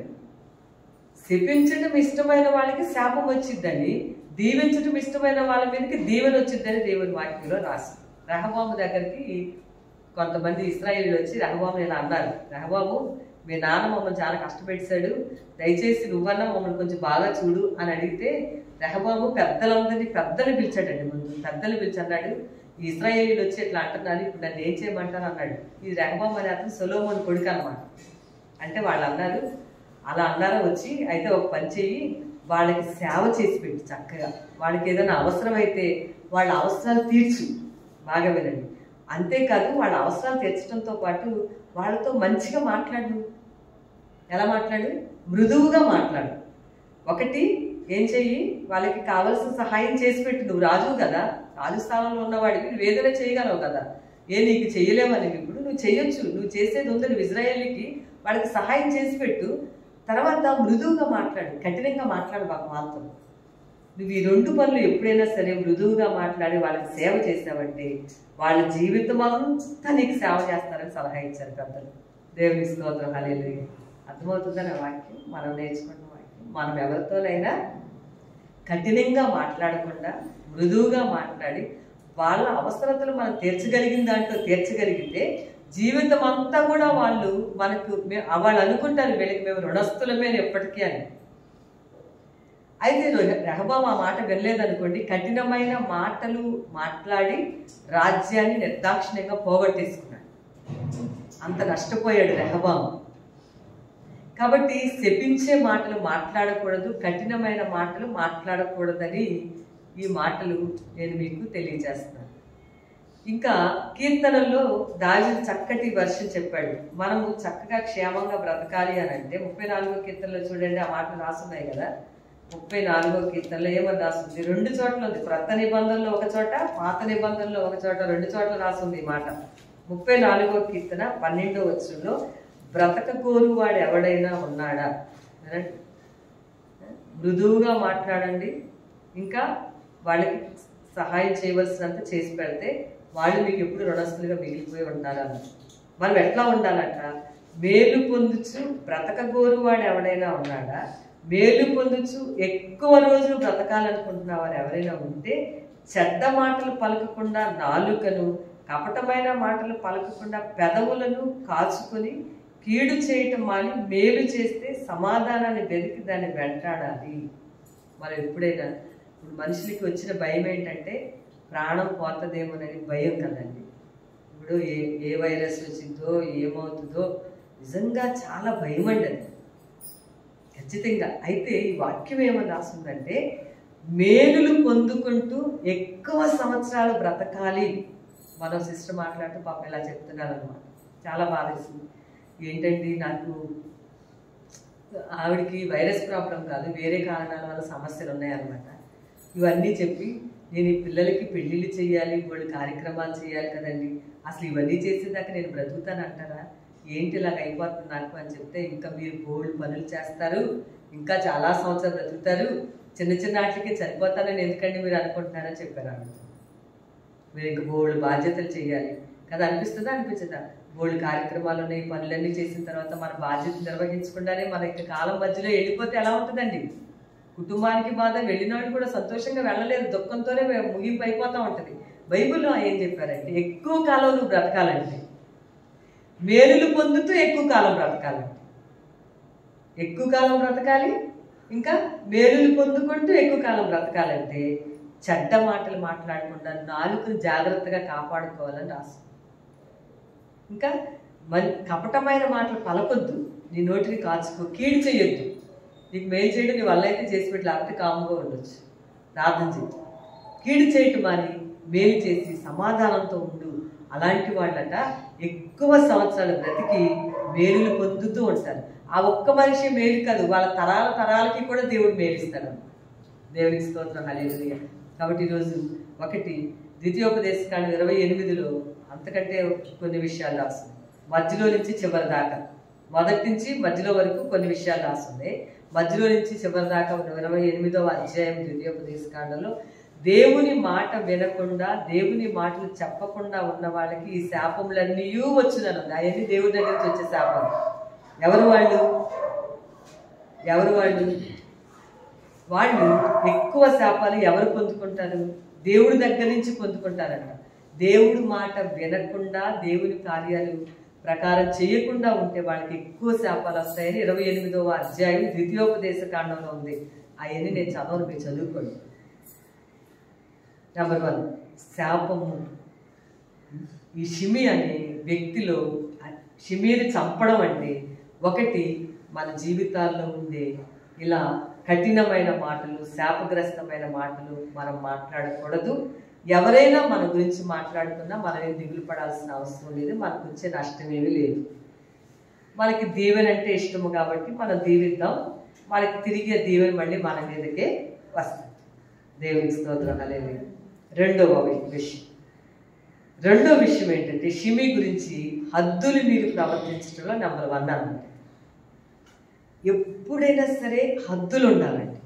శపించడం ఇష్టమైన వాళ్ళకి శాపం వచ్చిద్దని, దీవించడం ఇష్టమైన వాళ్ళ మీదకి దీవెన వచ్చిద్దని దేవుని వాక్యంలో రాసి. రెహబాము దగ్గరికి కొంతమంది ఇశ్రాయేలీయులు వచ్చి రెహబాముని ఇలా అన్నారు, రెహబాము మీ నాన్న మమ్మల్ని చాలా కష్టపెట్టాడు, దయచేసి నువ్వన్నా మమ్మల్ని కొంచెం బాగా చూడు అని అడిగితే రెహబాము పెద్దలందరినీ పిలిచాడండి. ముందు పెద్దలు పిలిచి అన్నాడు, ఈ ఇశ్రాయేలీయులు వచ్చి ఇట్లా అంటున్నారు, ఇప్పుడు నన్ను ఏం చేయమంటారు అన్నాడు. ఈ రెహబాము అనే అతను సొలొమోను కొడుకు అనమాట. అంటే వాళ్ళు అన్నారు, అలా అన్నారా వచ్చి, అయితే ఒక పని చెయ్యి, వాళ్ళకి సేవ చేసి పెట్టు చక్కగా, వాళ్ళకి ఏదైనా అవసరమైతే వాళ్ళ అవసరాలు తీర్చు. బాగా వినండి. అంతేకాదు వాళ్ళ అవసరాలు తీర్చడంతో పాటు వాళ్ళతో మంచిగా మాట్లాడు. ఎలా మాట్లాడు? మృదువుగా మాట్లాడు. ఒకటి ఏం చెయ్యి, వాళ్ళకి కావలసిన సహాయం చేసి పెట్టు. నువ్వు రాజు కదా, రాజు స్థానంలో ఉన్నవాడికి నువ్వు ఏదైనా చేయగలవు కదా. నీకు చెయ్యలేవని ఇప్పుడు నువ్వు చెయ్యొచ్చు, నువ్వు చేసేది ఉంది. నువ్వు ఇజ్రాయేలీకి వాళ్ళకి సహాయం చేసి పెట్టు. తర్వాత మృదువుగా మాట్లాడు, కఠినంగా మాట్లాడు వాళ్ళతో. నువ్వు ఈ 2 పనులు ఎప్పుడైనా సరే మృదువుగా మాట్లాడి వాళ్ళకి సేవ చేసావంటే వాళ్ళ జీవితం అంతా నీకు సేవ చేస్తారని సలహా ఇచ్చారు పెద్దలు. దేవుని స్తోత్రం, హల్లెలూయా. అర్థమవుతుందని వాక్యం, మనం నేర్చుకున్న వాక్యం. మనం ఎవరితోనైనా కఠినంగా మాట్లాడకుండా మృదువుగా మాట్లాడి వాళ్ళ అవసరతలు మనం తీర్చగలిగిన దాంట్లో తీర్చగలిగితే జీవితం అంతా కూడా వాళ్ళు అనుకుంటారు వీళ్ళకి మేము రుణస్థులమే ఎప్పటికీ అని. అయితే రెహబాము ఆ మాట వినలేదనుకోండి, కఠినమైన మాటలు మాట్లాడి రాజ్యాన్ని నిర్దాక్షిణ్యంగా పోగొట్టేసుకున్నాడు. అంత నష్టపోయాడు రెహబాము. కాబట్టి శపించే మాటలు మాట్లాడకూడదు, కఠినమైన మాటలు మాట్లాడకూడదని ఈ మాటలు నేను మీకు తెలియజేస్తున్నాను. ఇంకా కీర్తనల్లో దావీదు చక్కటి వర్షం చెప్పాడు. మనము చక్కగా క్షేమంగా బ్రతకాలి అని అంటే 34వ కీర్తనలో చూడండి, ఆ మాటలు రాసున్నాయి కదా. 34వ కీర్తనలో ఏమని రాస్తుంది? 2 చోట్ల ఉంది. క్రొత్త నిబంధనలో ఒక చోట, పాత నిబంధనలో ఒక చోట, 2 చోట్ల రాస్తుంది ఈ మాట. 34వ కీర్తన 12వ వచనంలో బ్రతక కోరువాడు ఎవడైనా ఉన్నాడా? మృదువుగా మాట్లాడండి, ఇంకా వాళ్ళకి సహాయం చేయవలసినంత చేసి పెడితే వాళ్ళు మీకు ఎప్పుడు రుణస్తులుగా మిగిలిపోయి ఉంటారన్న. మనం ఎట్లా ఉండాలంట? మేలు పొందుచు బ్రతక కోరువాడు ఎవడైనా ఉన్నాడా? మేలు పొందుచు ఎక్కువ రోజులు బ్రతకాలనుకుంటున్న వారు ఎవరైనా ఉంటే చెడ్డ మాటలు పలకకుండా నాలుకను, కపటమైన మాటలు పలకకుండా పెదవులను కాచుకొని కీడు చేయటం మాని మేలు చేస్తే సమాధానాన్ని వెతికి దాన్ని వెంటాడాలి. మనం ఎప్పుడైనా ఇప్పుడు మనుషులకి వచ్చిన భయం ఏంటంటే ప్రాణం పోతుందేమోనని భయం కదండి. ఇప్పుడు ఏ వైరస్ వచ్చిందో ఏమవుతుందో నిజంగా చాలా భయం అండి అది, ఖచ్చితంగా. అయితే ఈ వాక్యం ఏమని రాస్తుందంటే మేలులు పొందుకుంటూ ఎక్కువ సంవత్సరాలు బ్రతకాలి. మనం సిస్టర్ మాట్లాడుతూ పాప ఇలా చెప్తున్నారు అనమాట. చాలా బాధేస్తుంది. ఏంటండి, నాకు ఆవిడికి వైరస్ ప్రాబ్లం కాదు, వేరే కారణాల వల్ల సమస్యలు ఉన్నాయన్నమాట. ఇవన్నీ చెప్పి నేను ఈ పిల్లలకి పెళ్ళిళ్ళు చేయాలి, వాళ్ళు కార్యక్రమాలు చేయాలి కదండి, అసలు ఇవన్నీ చేసేదాకా నేను బ్రతుకుతానంటారా? ఏంటి ఇలాగ అయిపోతుంది నాకు అని చెప్తే, ఇంకా మీరు బోల్డ్ పనులు చేస్తారు, ఇంకా చాలా సంవత్సరాలు బ్రతుకుతారు, చిన్న చిన్న వాటికి చనిపోతానని ఎందుకండి మీరు అనుకుంటున్నారని చెప్పారు. మీరు ఇంకా బోల్డ్ బాధ్యతలు చేయాలి కదా, అనిపిస్తుందా అనిపించదా? బోల్డ్ కార్యక్రమాలు ఉన్నాయి, పనులన్నీ చేసిన తర్వాత మన బాధ్యతలు నిర్వహించకుండానే మన ఇంకా కాలం మధ్యలో వెళ్ళిపోతే ఎలా ఉంటుందండి? కుటుంబానికి బాధ, వెళ్ళిన వాళ్ళు కూడా సంతోషంగా వెళ్ళలేదు, దుఃఖంతోనే ముగింపు అయిపోతూ ఉంటుంది. బైబిల్లో ఏం చెప్పారంటే ఎక్కువ కాలం నువ్వు బ్రతకాలంటే, మేలులు పొందుతూ ఎక్కువ కాలం బ్రతకాలంటే, ఎక్కువ కాలం బ్రతకాలి, ఇంకా మేలులు పొందుకుంటూ ఎక్కువ కాలం బ్రతకాలంటే చెడ్డ మాటలు మాట్లాడకుండా నాలుకను జాగ్రత్తగా కాపాడుకోవాలని రాసు. ఇంకా కపటమైన మాటలు పలకొద్దు, నీ నోటిని కాచుకో, కీడు చేయొద్దు. నీకు మేలు చేయడం నీ వల్ల అయితే చేసి పెట్టి, లేకపోతే కాముగా ఉండొచ్చు, ప్రార్థన చేయి. కీడు చేయటం అని మేలు చేసి సమాధానంతో ఉండు. అలాంటి వాళ్ళట ఎక్కువ సంవత్సరాలు బ్రతికి మేలులు పొందుతూ ఉంటారు. ఆ ఒక్క మనిషి మేలు కాదు, వాళ్ళ తరాలకి కూడా దేవుడు మేలుస్తాడు. దేవునికి స్తోత్రం, హల్లెలూయా. కాబట్టి ఈరోజు ఒకటి ద్వితీయోపదేశకాండం 28లో అంతకంటే కొన్ని విషయాలు రాస్తుంది. మధ్యలో నుంచి చివరి దాకా, మొదటి నుంచి మధ్యలో వరకు కొన్ని విషయాలు రాస్తుంది. మధ్యలో నుంచి చివరి దాకా 28వ అధ్యాయం ద్వితీయోపదేశకాండంలో దేవుని మాట వినకుండా, దేవుని మాటలు చెప్పకుండా ఉన్న వాళ్ళకి ఈ శాపములన్నీ వచ్చునను. అవన్నీ దేవుడి దగ్గర నుంచి వచ్చే శాపాలు. ఎవరు వాళ్ళు? వాళ్ళు ఎక్కువ శాపాలు ఎవరు పొందుకుంటారు? దేవుడి దగ్గర నుంచి పొందుకుంటారంట. దేవుడి మాట వినకుండా, దేవుని కార్యాలు ప్రకారం చేయకుండా ఉంటే వాళ్ళకి ఎక్కువ శాపాలు వస్తాయని 28వ అధ్యాయం ద్వితీయోపదేశకాండంలో ఉంది. అవన్నీ నేను చదవను, మీరు చదువుకోండి. నెంబర్ 1 శాపము. ఈ షిమి అనే వ్యక్తిలో షిమిని చంపడం అంటే ఒకటి, మన జీవితాల్లో ఉండే ఇలా కఠినమైన మాటలు, శాపగ్రస్తమైన మాటలు మనం మాట్లాడకూడదు. ఎవరైనా మన గురించి మాట్లాడుతున్నా మనం ఏం దిగులు పడాల్సిన అవసరం లేదు, మనకు వచ్చే నష్టం ఏమీ లేదు. మనకి దీవెన అంటే ఇష్టము కాబట్టి మనం దీవిద్దాం, మనకి తిరిగే దీవెన మళ్ళీ మన మీదకే వస్తుంది. దేవునికి స్తోత్రం, హల్లెలూయా. రెండవ విషయం ఏంటంటే షిమి గురించి హద్దులు మీరు ప్రవర్తించడంలో నెంబర్ 1 అన్నమాట. ఎప్పుడైనా సరే హద్దులు ఉండాలండి,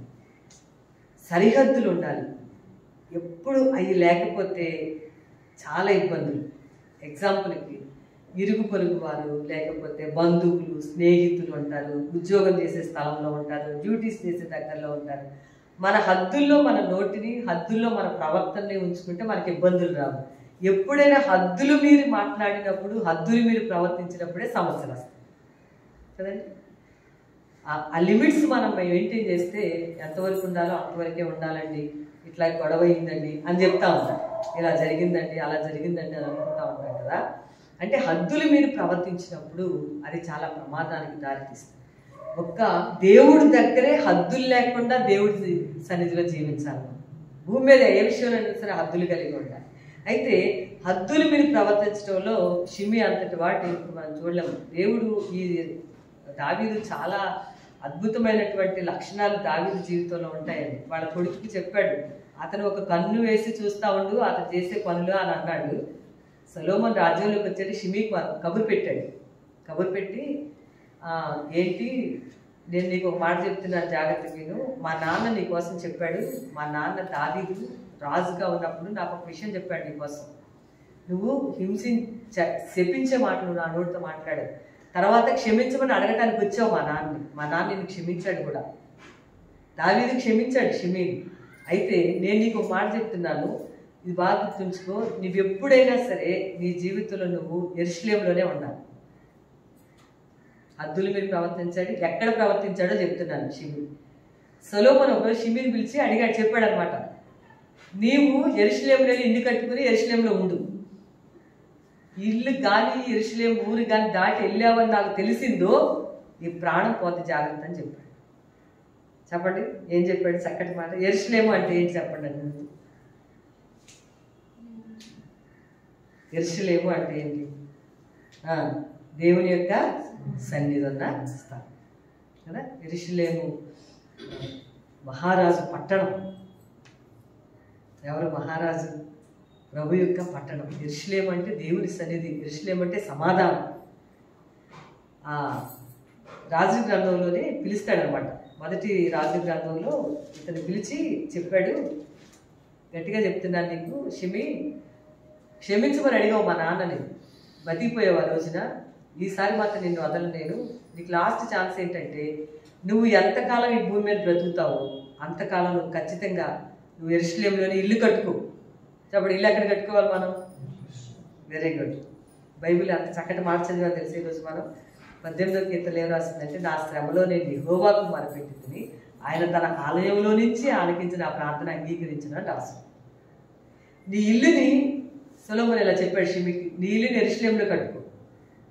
సరిహద్దులు ఉండాలి. ఎప్పుడు అవి లేకపోతే చాలా ఇబ్బందులు. ఎగ్జాంపుల్కి ఇరుగు పొరుగు వారు, లేకపోతే బంధువులు, స్నేహితులు ఉంటారు, ఉద్యోగం చేసే స్థలంలో ఉంటారు, డ్యూటీస్ చేసే దగ్గరలో ఉంటారు. మన హద్దుల్లో మన నోటిని, హద్దుల్లో మన ప్రవర్తనని ఉంచుకుంటే మనకి ఇబ్బందులు రావు. ఎప్పుడైనా హద్దులు మీరు మాట్లాడినప్పుడు, హద్దులు మీరు ప్రవర్తించినప్పుడే సమస్యలు వస్తాయి కదండి. ఆ లిమిట్స్ మనం మెయింటైన్ చేస్తే ఎంతవరకు ఉండాలో అంతవరకే ఉండాలండి. ఇట్లా గొడవ అయిందండి అని చెప్తా ఉంటాం, ఇలా జరిగిందండి, అలా జరిగిందండి అని అనుకుంటా ఉంటాం కదా. అంటే హద్దులు మీరు ప్రవర్తించినప్పుడు అది చాలా ప్రమాదానికి దారితీస్తుంది. ఒక్క దేవుడి దగ్గరే హద్దులు లేకుండా దేవుడి సన్నిధిలో జీవించాలి. భూమి మీద ఏ విషయంలో సరే హద్దులు కలిగి ఉండాలి. అయితే హద్దులు మీరు ప్రవర్తించడంలో షిమి అంతటి వాటి మనం చూడలేము. దేవుడు ఈ దావీదు చాలా అద్భుతమైనటువంటి లక్షణాలు దావీదు జీవితంలో ఉంటాయని వాళ్ళ కొడుకుకి చెప్పాడు. అతను ఒక కన్ను వేసి చూస్తా ఉండు అతను చేసే పనులు అని అన్నాడు. సొలొమోను రాజ్యంలోకి వచ్చేది షిమికి కబురు పెట్టాడు. కబురు పెట్టి ఏంటి నేను నీకు ఒక మాట చెప్తున్నాను జాగ్రత్త విను. మా నాన్న నీ కోసం చెప్పాడు. మా నాన్న దావీదు రాజుగా ఉన్నప్పుడు నాకు ఒక విషయం చెప్పాడు నీకోసం. నువ్వు శపించే మాటలు నా నోటితో మాట్లాడావు. తర్వాత క్షమించమని అడగటానికి వచ్చావు మా నాన్నని. మా నాన్న నిన్ను క్షమించాడు కూడా. దావీదు క్షమించాడు షిమీని. అయితే నేను నీకు ఒక మాట చెప్తున్నాను, ఇది బాగా గుర్తుంచుకో. నువ్వు ఎప్పుడైనా సరే నీ జీవితంలో నువ్వు యెరూషలేములోనే ఉండాలి. హద్దులు మీరు ప్రవర్తించాడు. ఎక్కడ ప్రవర్తించాడో చెప్తున్నాను. షిమి సొలొమోను ఒకరోజు షిమిని పిలిచి అడిగాడు, చెప్పాడు అనమాట. నీవు యెరూషలేములో ఇల్లు కట్టుకుని యెరూషలేములో ఉండు. ఇల్లు కానీ యెరూషలేము ఊరు కానీ దాటి వెళ్ళావని నాకు తెలిసిందో నీ ప్రాణం పోతే జాగ్రత్త అని చెప్పాడు. చెప్పండి ఏం చెప్పాడు? చక్కటి మాట. యెరూషలేము అంటే ఏంటి చెప్పండి అని. యెరూషలేము అంటే ఏంటి? దేవుని యొక్క సన్నిధి ఉన్న స్థలం కదా. యెరూషలేము మహారాజు పట్టణం. ఎవరు మహారాజు? ప్రభు యొక్క పట్టణం. యెరూషలేము అంటే దేవుని సన్నిధి. యెరూషలేము అంటే సమాధానం. రాజు గ్రంథంలోనే పిలుస్తాడనమాట. మొదటి రాజు గ్రంథంలో ఇతను పిలిచి చెప్పాడు, గట్టిగా చెప్తున్నాను నీకు షిమి, క్షమించమని అడిగావు మా నాన్నని, బతికిపోయావు ఆ రోజున. ఈసారి మాత్రం నిన్ను వదలను నేను. నీకు లాస్ట్ ఛాన్స్ ఏంటంటే నువ్వు ఎంతకాలం ఈ భూమి మీద బ్రతుకుతావో అంతకాలం నువ్వు ఖచ్చితంగా నువ్వు యెరూషలేములోనే ఇల్లు కట్టుకో. అప్పుడు ఇల్లు ఎక్కడ కట్టుకోవాలి మనం? Very good. బైబిల్ అంత చక్కటి మాట చదివా తెలిసి ఈరోజు మనం 18వ కీర్తనలో ఏం రాసిందంటే, నా శ్రమలో నేను యెహోవాకు మొరపెట్టుకుని ఆయన తన ఆలయంలో నుంచి ఆలకించిన ఆ ప్రార్థన అంగీకరించిన రాసు. నీ ఇల్లుని సొలొమోను ఇలా చెప్పాడు షిమికి, నీ ఇల్లుని యెరూషలేములో కట్టుకో.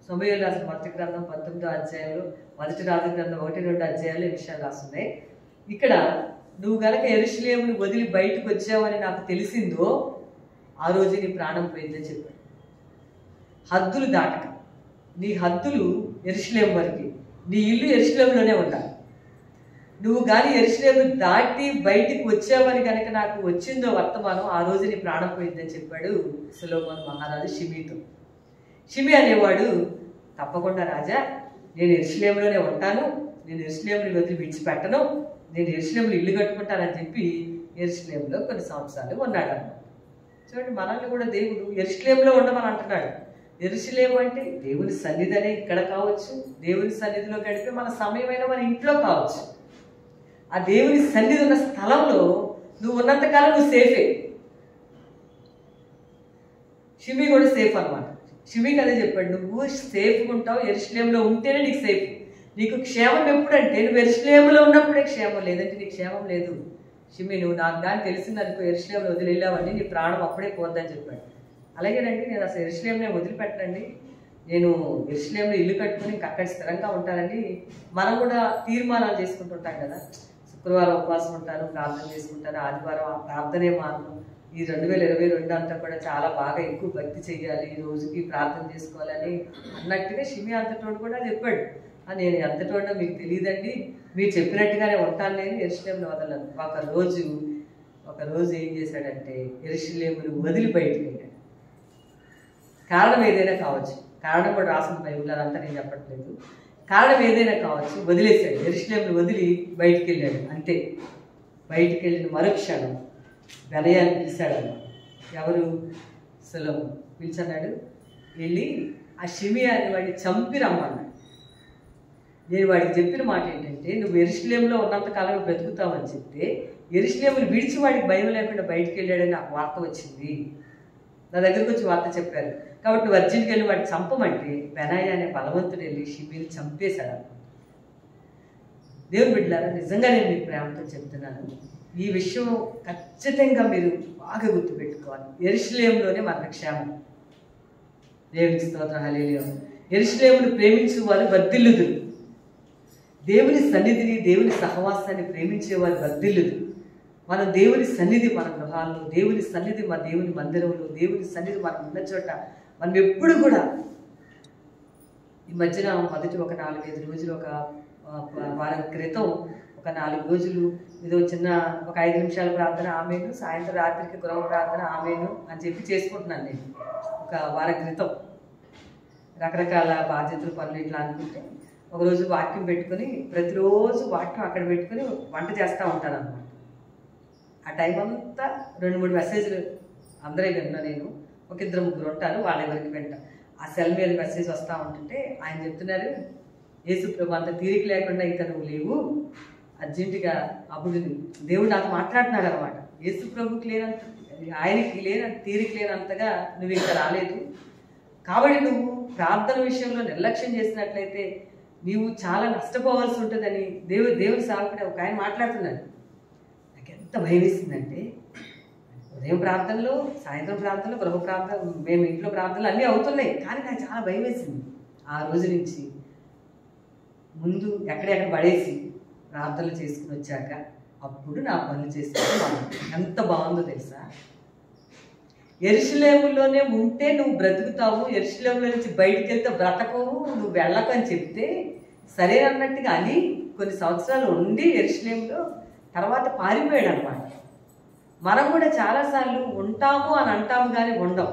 సమూయేలు రాసిన మొదటి గ్రంథం 19వ అధ్యాయంలో, మొదటి రాజు గ్రంథం 1-2 అధ్యాయాలు ఈ విషయాలు రాస్తున్నాయి. ఇక్కడ నువ్వు గనక యెరూషలేముని వదిలి బయటకు వచ్చావని నాకు తెలిసిందో ఆ రోజు నీ ప్రాణం పోయిందని చెప్పాడు. హద్దులు దాటక, నీ హద్దులు యెరూషలేము వరకు, నీ ఇల్లు యెరూషలేములోనే ఉండాలి. నువ్వు కానీ యెరూషలేము దాటి బయటికి వచ్చావని కనుక నాకు వచ్చిందో వర్తమానం ఆ రోజు నీ ప్రాణం పోయిందని చెప్పాడు సొలొమోను మహారాజు షిమితో. షిమి అనేవాడు, తప్పకుండా రాజా నేను యెరూషలేములోనే ఉంటాను, నేను యెరూషలేముని వదిలి విడిచిపెట్టను, నేను యెరూషలేములో ఇల్లు కట్టుకుంటానని చెప్పి యెరూషలేములో కొన్ని సంవత్సరాలు ఉన్నాడు అన్నమాట. చూడండి, మనల్ని కూడా దేవుడు యెరూషలేములో ఉండమని అంటున్నాడు. యెరూషలేము అంటే దేవుని సన్నిధి అనే ఇక్కడ కావచ్చు, దేవుని సన్నిధిలో గడిపే మన సమయమైన మన ఇంట్లో కావచ్చు. ఆ దేవుని సన్నిధి ఉన్న స్థలంలో నువ్వు ఉన్నంతకాలం నువ్వు సేఫే. షిమి కూడా సేఫ్ అనమాట. షిమికి అదే చెప్పాడు, నువ్వు సేఫ్గా ఉంటావు, యెరూషలేములో ఉంటేనే నీకు సేఫ్. నీకు క్షేమం ఎప్పుడంటే నువ్వు యెరూషలేములో ఉన్నప్పుడే క్షేమం, లేదంటే నీకు క్షేమం లేదు. షిమి, నువ్వు నాకు కానీ తెలిసింది అనుకో యెరూషలేములో వదిలేళ్ళావని నీ ప్రాణం అప్పుడే పోద్దని చెప్పాడు. అలాగేనండి, నేను అసలు యెరూషలేమునే వదిలిపెట్టండి, నేను యెరూషలేములో ఇల్లు కట్టుకుని ఇంకా అక్కడ స్థిరంగా ఉంటానని మనం కూడా తీర్మానాలు చేసుకుంటుంటాం కదా. శుక్రవారం ఉపవాసం ఉంటాను, ప్రార్థన చేసుకుంటాను, ఆదివారం ప్రార్థనే మాను, ఈ 2022 అంతా కూడా చాలా బాగా ఎక్కువ భక్తి చెయ్యాలి, ఈ రోజుకి ప్రార్థన చేసుకోవాలని అన్నట్టుగా షిమి అంతటోడు కూడా చెప్పాడు. నేను ఎంతటోడో మీకు తెలియదండి, మీరు చెప్పినట్టుగానే ఉంటాను, నేను యెరూషలేమును వదలను. ఒకరోజు ఏం చేశాడంటే యెరూషలేమును వదిలి బయటికి వెళ్ళాడు. కారణం ఏదైనా కావచ్చు, కారణం కూడా రాసిన బైబిల్, అదంతా నేను చెప్పట్లేదు. కారణం ఏదైనా కావచ్చు, వదిలేశాడు. యెరూషలేమును వదిలి బయటికి వెళ్ళాడు అంతే. బయటికి వెళ్ళిన మరుక్షణం బెనయాన్ని పిలిచాడు. ఎవరు? సొలొమోను పిలిచన్నాడు, వెళ్ళి ఆ షిమి అని వాడిని చంపి రమ్మన్నాడు. నేను వాడికి చెప్పిన మాట ఏంటంటే, నువ్వు యెరూషలేములో ఉన్నంతకాలం బ్రతుకుతావని చెప్తే యెరూషలేమును విడిచి వాడికి భయం లేకుండా బయటికి వెళ్ళాడని నాకు వార్త వచ్చింది. నా దగ్గరకు వచ్చి వార్త చెప్పారు, కాబట్టి నువ్వు అర్జెంట్కి వెళ్ళి వాడిని చంపమంటే బెనాయా అనే బలవంతుడు వెళ్ళి షిమిని చంపేశాడు. దేవుని బిడ్డలారా, నిజంగా నేను మీకు ప్రేమతో చెప్తున్నాను, ఈ విషయం ఖచ్చితంగా మీరు బాగా గుర్తుపెట్టుకోవాలి. యెరూషలేములోనే మనకు క్షేమం. దేవునికి స్తోత్రం, హల్లెలూయా. యెరూషలేమును ప్రేమించు వారు వర్ధిల్లుదురు, దేవుని సన్నిధిని, దేవుని సహవాసాన్ని ప్రేమించేవారు వర్ధిల్లుదు. మనం దేవుని సన్నిధి మన గృహాల్లో, దేవుని సన్నిధి మన దేవుని మందిరంలో, దేవుని సన్నిధి మనం ఉన్న చోట మనం ఎప్పుడు కూడా ఈ మధ్యన మొదటి ఒక 4-5 రోజులు, ఒక వారం క్రితం ఒక 4 రోజులు ఏదో చిన్న ఒక 5 నిమిషాల ప్రార్థన ఆమెను, సాయంత్రం రాత్రికి గృహ ప్రార్థన ఆమెను అని చెప్పి చేసుకుంటున్నాను నేను. ఒక వారం క్రితం రకరకాల బాధ్యతలు పనులు ఇట్లా అనుకుంటే ఒకరోజు వాక్యం పెట్టుకుని, ప్రతిరోజు వాక్యం అక్కడ పెట్టుకుని వంట చేస్తూ ఉంటాను అన్నమాట. ఆ టైం అంతా 2-3 మెసేజ్లు అందరే విన్నా. నేను ఒక 2-3 ఉంటారు, వాళ్ళ ఎవరికి వింటా. ఆ సెల్ మీద మెసేజ్ వస్తూ ఉంటుంటే ఆయన చెప్తున్నారు, యేసు ప్రభు అంత తీరిక లేకుండా ఇంకా నువ్వు లేవు అర్జెంటుగా. అప్పుడు దేవుడు నాకు మాట్లాడుతున్నాడు అనమాట. యేసు ప్రభుకి లేనంత, ఆయనకి లేనంత తీరిక లేనంతగా నువ్వు ఇంకా రాలేదు, కాబట్టి నువ్వు ప్రార్థన విషయంలో నిర్లక్ష్యం చేసినట్లయితే నీవు చాలా నష్టపోవాల్సి ఉంటుందని దేవుని సేవకుడు ఒక ఆయన మాట్లాడుతున్నాడు. నాకు ఎంత భయం వేసిందంటే, ఉదయం ప్రార్థనలు, సాయంత్రం ప్రార్థనలు, గృహ ప్రార్థన, మేము ఇంట్లో ప్రార్థనలు అన్నీ అవుతున్నాయి, కానీ నాకు చాలా భయం వేసింది. ఆ రోజు నుంచి ముందు ఎక్కడెక్కడ పడేసి ప్రార్థనలు చేసుకుని వచ్చాక అప్పుడు నా పనులు చేసుకుని ఎంత బాగుందో తెలుసా. యెరూషలేములోనే ఉంటే నువ్వు బ్రతుకుతావు, యెరూషలేములో నుంచి బయటికి వెళ్తే బ్రతకవు, నువ్వు వెళ్ళకు అని చెప్తే సరే అన్నట్టుగా అని కొన్ని సంవత్సరాలు ఉండి యెరూషలేములో తర్వాత పారిపోయాడు అనమాట. మనం కూడా చాలాసార్లు ఉంటాము అని అంటాము కానీ ఉండం,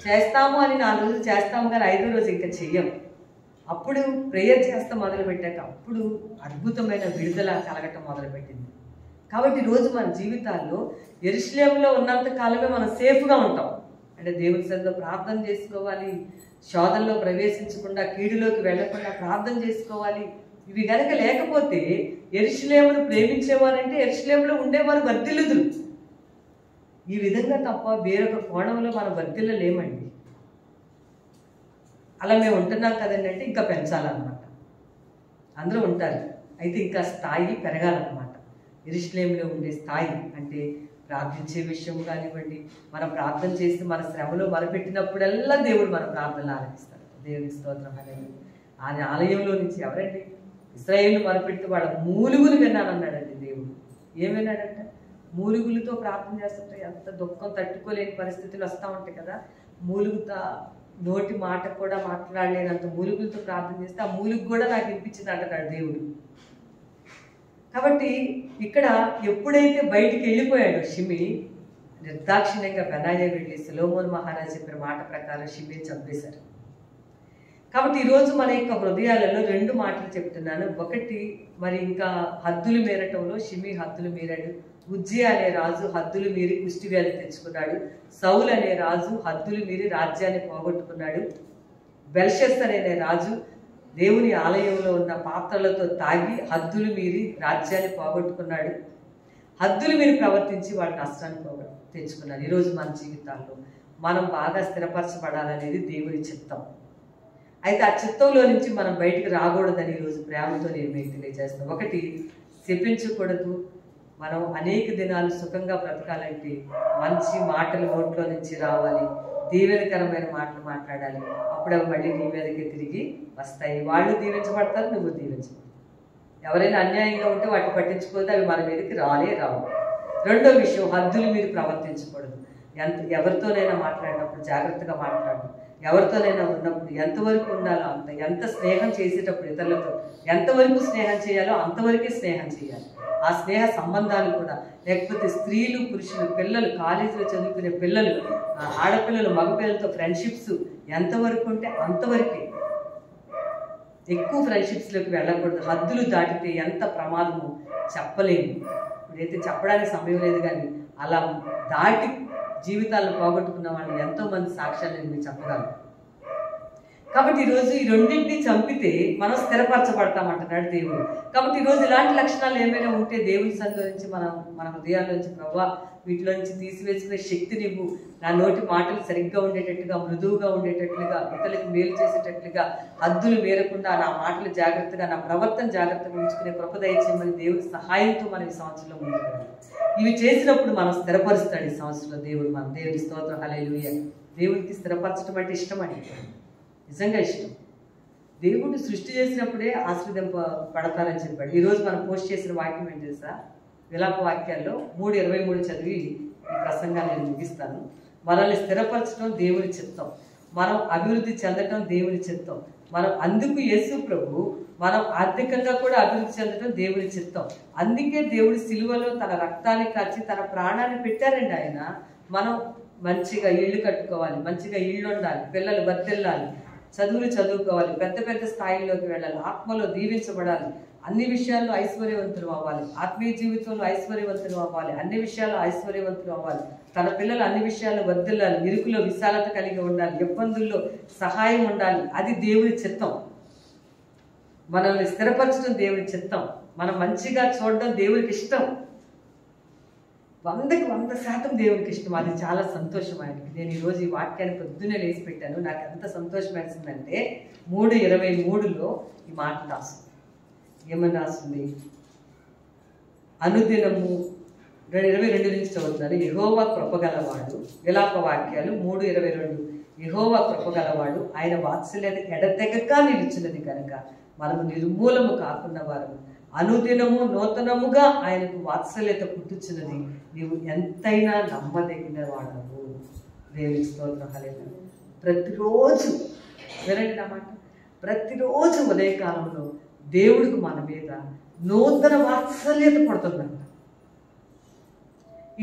చేస్తాము అని 4 రోజులు చేస్తాము కానీ 5వ రోజు ఇంకా చెయ్యం. అప్పుడు ప్రేయర్ చేస్తా మొదలుపెట్టాక అప్పుడు అద్భుతమైన విడుదల కలగటం మొదలుపెట్టింది. కాబట్టి ఈరోజు మన జీవితాల్లో యెరూషలేములో ఉన్నంత కాలమే మనం సేఫ్గా ఉంటాం. అంటే దేవుని సన్నిధిలో ప్రార్థన చేసుకోవాలి, శోధనలో ప్రవేశించకుండా, కీడులోకి వెళ్లకుండా ప్రార్థన చేసుకోవాలి. ఇవి గనక లేకపోతే యెరూషలేమును ప్రేమించేవారంటే యెరూషలేములో ఉండేవారు వర్ధిల్లుదురు. ఈ విధంగా తప్ప వేరొక కోణంలో మనం వర్ధిల్లలేమండి. అలా మేము ఉంటున్నాం కదండి అంటే ఇంకా పెంచాలన్నమాట. అందరూ ఉంటారు, అయితే ఇంకా స్థాయి పెరగాలన్నమాట. యెరూషలేములో ఉండే స్థాయి అంటే ప్రార్థించే విషయం కానివ్వండి, మనం ప్రార్థన చేసి మన శ్రమలో మొరపెట్టినప్పుడల్లా దేవుడు మన ప్రార్థనలు ఆలకిస్తాడు. దేవుని స్తోత్రం. ఆయన ఆలయంలో నుంచి ఎవరండి ఇశ్రాయేలు మొరపెట్టి వాళ్ళ మూలుగులు విన్నానన్నాడండి దేవుడు. ఏం విన్నాడంట? మూలుగులతో ప్రార్థన చేస్తుంటే ఎంత దుఃఖం తట్టుకోలేని పరిస్థితులు వస్తూ ఉంటాయి కదా, మూలుగుతా నోటి మాట కూడా మాట్లాడలేనంత మూలుగులతో ప్రార్థన చేస్తే ఆ మూలుగు కూడా నాకు వినిపించింది అంటున్నాడు దేవుడు. కాబట్టి ఇక్కడ ఎప్పుడైతే బయటికి వెళ్ళిపోయాడో షిమి, నిర్దాక్షిణ్యంగా బెనాయా వెళ్ళి సొలొమోను మహారాజు చెప్పిన మాట ప్రకారం షిమిని చంపేశారు. కాబట్టి ఈరోజు మన యొక్క హృదయాలలో 2 మాటలు చెప్తున్నాను. ఒకటి, మరి ఇంకా హద్దులు మీరటంలో షిమి హద్దులు మీరాడు. ఉజ్జియా అనే రాజు హద్దులు మీరి కుష్టి వ్యాధి తెచ్చుకున్నాడు. సౌలు అనే రాజు హద్దులు మీరి రాజ్యాన్ని పోగొట్టుకున్నాడు. బెల్షస్సర్ అనే రాజు దేవుని ఆలయంలో ఉన్న పాత్రలతో తాగి హద్దులు మీరి రాజ్యాన్ని పోగొట్టుకున్నాడు. హద్దులు మీరి ప్రవర్తించి వాళ్ళ నష్టాన్ని తెచ్చుకున్నాడు. ఈరోజు మన జీవితాల్లో మనం బాగా స్థిరపరచబడాలనేది దేవుని చిత్తం. అయితే ఆ చిత్తంలో నుంచి మనం బయటికి రాకూడదని ఈరోజు ప్రేమతో నేను మీకు తెలియజేస్తాను. ఒకటి, శపించకూడదు. మనం అనేక దినాలు సుఖంగా బ్రతకాలంటే మంచి మాటలు నోట్లో నుంచి రావాలి, దీవెనకరమైన మాటలు మాట్లాడాలి. అప్పుడు అవి మళ్ళీ నీ మీదకి తిరిగి వస్తాయి. వాళ్ళు దీవించబడతారు, నువ్వు దీవించబడతావు. ఎవరైనా అన్యాయంగా ఉంటే వాటిని పట్టించుకోవద్దు, అవి మన మీదకి రావు. రెండో విషయం, హద్దులు మీరు ప్రవర్తించకూడదు. ఎవరితోనైనా మాట్లాడినప్పుడు జాగ్రత్తగా మాట్లాడు. ఎవరితోనైనా ఉన్నప్పుడు ఎంతవరకు ఉండాలో అంత, ఎంత స్నేహం చేసేటప్పుడు ఇతరులతో ఎంతవరకు స్నేహం చేయాలో అంతవరకే స్నేహం చేయాలి. ఆ స్నేహ సంబంధాలు కూడా, లేకపోతే స్త్రీలు, పురుషులు, పిల్లలు, కాలేజీలో చదువుకునే పిల్లలు, ఆడపిల్లలు, మగపిల్లలతో ఫ్రెండ్షిప్స్ ఎంతవరకు ఉంటే అంతవరకే. ఎక్కువ ఫ్రెండ్షిప్స్లోకి వెళ్ళకూడదు. హద్దులు దాటితే ఎంత ప్రమాదమో చెప్పలేము. ఇప్పుడైతే చెప్పడానికి సమయం లేదు, కానీ అలా దాటి జీవితాలను పోగొట్టుకున్న వాళ్ళు ఎంతోమంది సాక్ష్యాలు నేను చెప్పగలను. కాబట్టి ఈరోజు ఈ రెండింటిని చంపితే మనం స్థిరపరచబడతామంటున్నాడు దేవుడు. కాబట్టి ఈరోజు ఇలాంటి లక్షణాలు ఏమైనా ఉంటే దేవుని సన్నిధిలో నుంచి మన హృదయాల నుంచి ప్రభువా వీటిలో నుంచి తీసివేసుకునే శక్తి నీవు, నా నోటి మాటలు సరిగ్గా ఉండేటట్టుగా, మృదువుగా ఉండేటట్లుగా, ఇతరులకు మేలు చేసేటట్లుగా, హద్దులు మేరకుండా నా మాటలు జాగ్రత్తగా, నా ప్రవర్తన జాగ్రత్తగా ఉంచుకునే కృప దయచేయమని దేవుడి సహాయంతో మనం ఈ సంవత్సరంలో ముందుకు. ఇవి చేసినప్పుడు మనం స్థిరపరుస్తాడు ఈ సంవత్సరంలో దేవుడు. మన దేవుని స్తోత్రం, హల్లెలూయా. దేవుడికి స్థిరపరచడం అంటే ఇష్టం అండి, నిజంగా ఇష్టం. దేవుడు సృష్టి చేసినప్పుడే ఆశీర్వదింపబడతారని చెప్పాడు. ఈరోజు మనం పోస్ట్ చేసిన వాక్యం ఏంటి తెలుసా? విలాప వాక్యాల్లో 3:23 చదివి ఈ ప్రసంగాన్ని నేను ముగిస్తాను. మనల్ని స్థిరపరచడం దేవుని చిత్తం, మనం అభివృద్ధి చెందటం దేవుని చిత్తం, మనం అందుకు యేసు ప్రభు మనం ఆర్థికంగా కూడా అభివృద్ధి చెందడం దేవుని చిత్తం. అందుకే దేవుడు సిలువలో తన రక్తాన్ని కాచి తన ప్రాణాన్ని పెట్టారండి ఆయన. మనం మంచిగా ఇల్లు కట్టుకోవాలి, మంచిగా ఇల్లు ఉండాలి, పిల్లలు వర్ధిల్లాలి, చదువులు చదువుకోవాలి, పెద్ద పెద్ద స్థాయిలోకి వెళ్ళాలి, ఆత్మలో దీవించబడాలి, అన్ని విషయాల్లో ఐశ్వర్యవంతులు అవ్వాలి, ఆత్మీయ జీవితంలో ఐశ్వర్యవంతులు అవ్వాలి, అన్ని విషయాల్లో ఐశ్వర్యవంతులు అవ్వాలి, తన పిల్లలు అన్ని విషయాల్లో వర్ధిల్లాలి, ఇరుకులో విశాలత కలిగి ఉండాలి, ఇబ్బందుల్లో సహాయం ఉండాలి. అది దేవుని చిత్తం. మనల్ని స్థిరపరచడం దేవుని చిత్తం, మనం మంచిగా చూడడం దేవునికి ఇష్టం. 100% దేవునికి ఇష్టం. అది చాలా సంతోషం ఆయనకి. నేను ఈరోజు ఈ వాక్యాన్ని పొద్దున్నే లేచి పెట్టాను. నాకు ఎంత సంతోషం వేసిందంటే 3:23లో ఈ మాట రాస్తుంది. ఏమని రాస్తుంది? అనుదినము 22 నుంచి చదువుతున్నాను. యెహోవా కృపగలవాడు. విలాప వాక్యాలు 3:22. యెహోవా కృపగలవాడు, ఆయన వాత్సల్యత ఎడతెగక నిలిచినది కనుక మనము నిర్మూలము కాకుండా వారు అనుదినము నూతనముగా ఆయనకు వాత్సల్యత పుట్టుచున్నది. నీవు ఎంతైనా నమ్మదగిన వాడవు. దేవునికి స్తోత్రం. హల్లెలూయా. ప్రతిరోజు వినండి నా మాట, ప్రతిరోజు ఉదయకాలంలో దేవుడికి మన మీద నూతన వాత్సల్యత పడుతుందంట.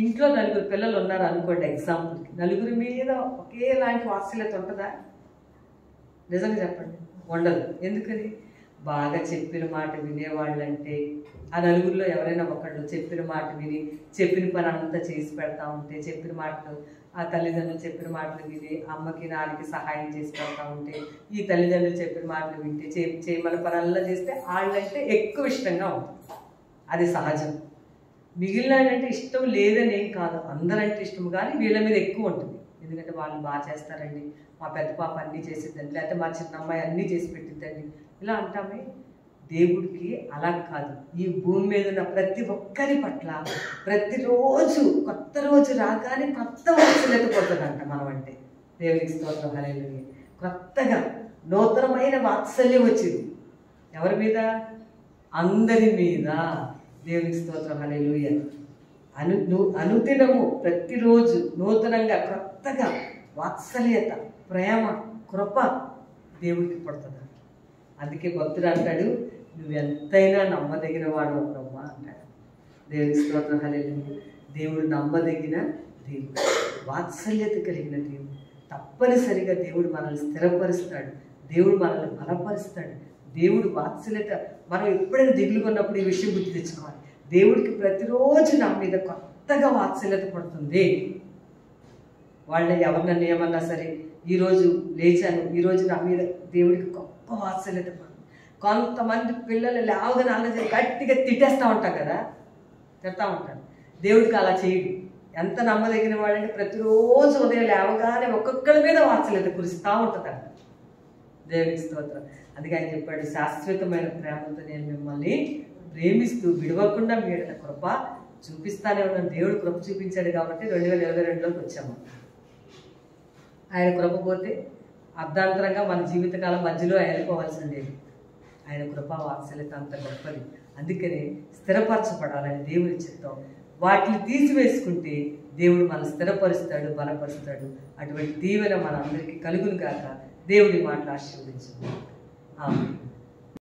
ఇంట్లో 4 పిల్లలు ఉన్నారు అనుకోండి, ఎగ్జాంపుల్కి. 4 మీద ఒకేలాంటి వాత్సల్యత ఉంటుందా? నిజంగా చెప్పండి, ఉండదు. ఎందుకని? బాగా చెప్పిన మాట వినేవాళ్ళంటే ఆ 4లో ఎవరైనా ఒకళ్ళు చెప్పిన మాట విని చెప్పిన పని అంతా చేసి పెడతా ఉంటే, చెప్పిన మాటలు ఆ తల్లిదండ్రులు చెప్పిన మాటలు విని అమ్మకి నాన్నకి సహాయం చేసి పెడతా ఉంటే, ఈ తల్లిదండ్రులు చెప్పిన మాటలు వింటే చేయమని పనుల్లో చేస్తే వాళ్ళంటే ఎక్కువ ఇష్టంగా ఉంటుంది. అది సహజం. మిగిలిన అంటే ఇష్టం లేదని ఏం కాదు, అందరంటే ఇష్టం, కానీ వీళ్ళ మీద ఎక్కువ ఉంటుంది. ఎందుకంటే వాళ్ళు బాగా చేస్తారండి, మా పెద్ద పాప అన్నీ చేసిద్దండి, లేకపోతే మా చిన్న అమ్మాయి అన్నీ చేసి పెట్టిద్దండి, ఇలా అంటామే. దేవుడికి అలా కాదు. ఈ భూమి మీద ఉన్న ప్రతి ఒక్కరి పట్ల ప్రతిరోజు కొత్త రోజు రాగానే కొత్త వాత్సల్యత పోతుందంట. మనం అంటే దేవునికి స్తోత్రం. హల్లెలూయా. కొత్తగా నూతనమైన వాత్సల్యం వచ్చింది. ఎవరి మీద? అందరి మీద. దేవునికి స్తోత్రం. హల్లెలూయా. అనుదినము ప్రతిరోజు నూతనంగా కొత్తగా వాత్సల్యత, ప్రేమ, కృప దేవుడికి పడుతుంది. అందుకే భక్తుడు అంటాడు, నువ్వెంతైనా నమ్మదగిన వాడు బ్రహ్మ అంటాడు. దేవుని స్తోత్రం. హల్లెలూయా. దేవుడు నమ్మదగిన దేవుడు, వాత్సల్యత కలిగిన దేవుడు. తప్పనిసరిగా దేవుడు మనల్ని స్థిరపరుస్తాడు, దేవుడు మనల్ని బలపరుస్తాడు. దేవుడు వాత్సల్యత, మనం ఎప్పుడైనా దిగులుగా ఉన్నప్పుడు ఈ విషయం గుర్తు తెచ్చుకోవాలి. దేవుడికి ప్రతిరోజు నా మీద కొత్తగా వాత్సల్యత పడుతుంది. వాళ్ళని ఎవరినన్నా ఏమన్నా సరే, ఈరోజు లేచాను, ఈరోజు నా మీద దేవుడికి గొప్ప వాత్సల్యత పడుతుంది. కొంతమంది పిల్లలు లేవగానే అన్నది గట్టిగా తిట్టేస్తూ ఉంటాం కదా, తిడతా ఉంటారు. దేవుడికి అలా చేయడు. ఎంత నమ్మదగిన వాడంటే ప్రతిరోజు ఉదయం లేవగానే ఒక్కొక్కరి మీద వాత్సల్యత కురుస్తూ ఉంటుంది. దేవునికి స్తోత్రం. అందుకే ఆయన చెప్పాడు, శాశ్వతమైన ప్రేమతో నేను మిమ్మల్ని ప్రేమిస్తూ విడవకుండా మీ ఎడల కృప చూపిస్తానే ఉన్నాను. దేవుడు కృప చూపించాడు కాబట్టి 2022లోకి వచ్చాము. ఆయన కృప పోతే అర్ధాంతరంగా మన జీవితకాలం మధ్యలో వెళ్ళిపోవాల్సిందేది. ఆయన కృపా వాత్సల్యత అంత గొప్పది. అందుకనే స్థిరపరచబడాలని దేవుని చిత్తం. వాటిని తీసివేసుకుంటే దేవుడు మనం స్థిరపరుస్తాడు, బలపరుస్తాడు. అటువంటి దీవెన మన అందరికీ కలుగును గాక. దేవుడి మాటలు ఆశీర్వదించు. ఆమేన్.